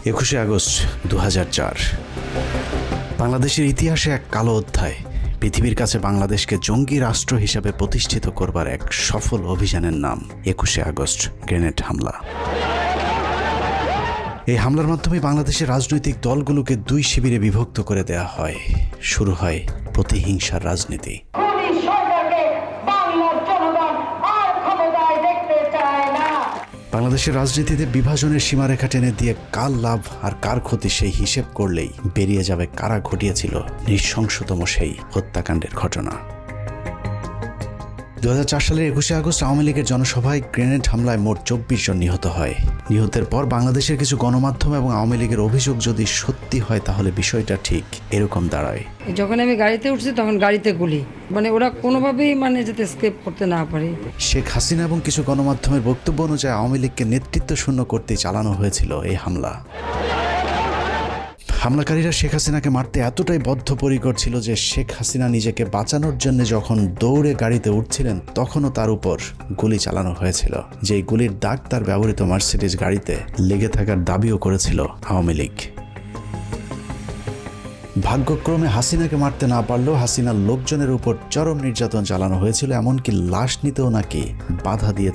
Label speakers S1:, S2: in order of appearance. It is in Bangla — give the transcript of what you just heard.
S1: 21শে আগস্ট 2004 বাংলাদেশের ইতিহাসে এক কালো অধ্যায়। পৃথিবীর কাছে বাংলাদেশকে জঙ্গি রাষ্ট্র হিসেবে প্রতিষ্ঠিত করবার এক সফল অভিযানের নাম 21শে আগস্ট গ্রেনেড হামলা। এই হামলার মাধ্যমে বাংলাদেশের রাজনৈতিক দলগুলোকে দুই শিবিরে বিভক্ত করে দেয়া হয়। শুরু হয় প্রতিহিংসার রাজনীতি। বাংলাদেশের রাজনীতিতে বিভাজনের সীমারেখা টেনে দিয়ে কার লাভ আর কার ক্ষতি সেই হিসেব করলেই বেরিয়ে যাবে কারা ঘটিয়েছিল নৃশংসতম সেই হত্যাকাণ্ডের ঘটনা। 2004 সালের 21শে আগস্ট আওয়ামী লীগের জনসভায় গ্রেনেড হামলায় মোট 24 জন নিহত হয়। নিহতের পর বাংলাদেশের কিছু গণমাধ্যম এবং আওয়ামী লীগের অভিযোগ যদি সত্যি হয় তাহলে বিষয়টা ঠিক এরকম দাঁড়ায়।
S2: যখন আমি গাড়িতে উঠছি তখন গাড়িতে গুলি, ওরা কোনোভাবেই যাতে স্কেপ করতে না পারে।
S1: শেখ হাসিনা এবং কিছু গণমাধ্যমের বক্তব্য অনুযায়ী আওয়ামী লীগকে নেতৃত্ব শূন্য করতে চালানো হয়েছিল এই হামলা। হামলাকারীরা শেখ হাসিনাকে মারতে এতটাই বদ্ধপরিকর ছিল যে শেখ হাসিনা নিজেকে বাঁচানোর জন্য যখন দৌড়ে গাড়িতে উঠছিলেন তখনও তার উপর গুলি চালানো হয়েছিল, যেই গুলির দাগ তার ব্যবহৃত মার্সিডিজ গাড়িতে লেগে থাকার দাবিও করেছিল আওয়ামী লীগ। ভাগ্যক্রমে হাসিনাকে মারতে না পারলেও হাসিনার লোকজনের উপর চরম নির্যাতন চালানো হয়েছিল, এমনকি লাশ নিতেও নাকি বাধা দিয়ে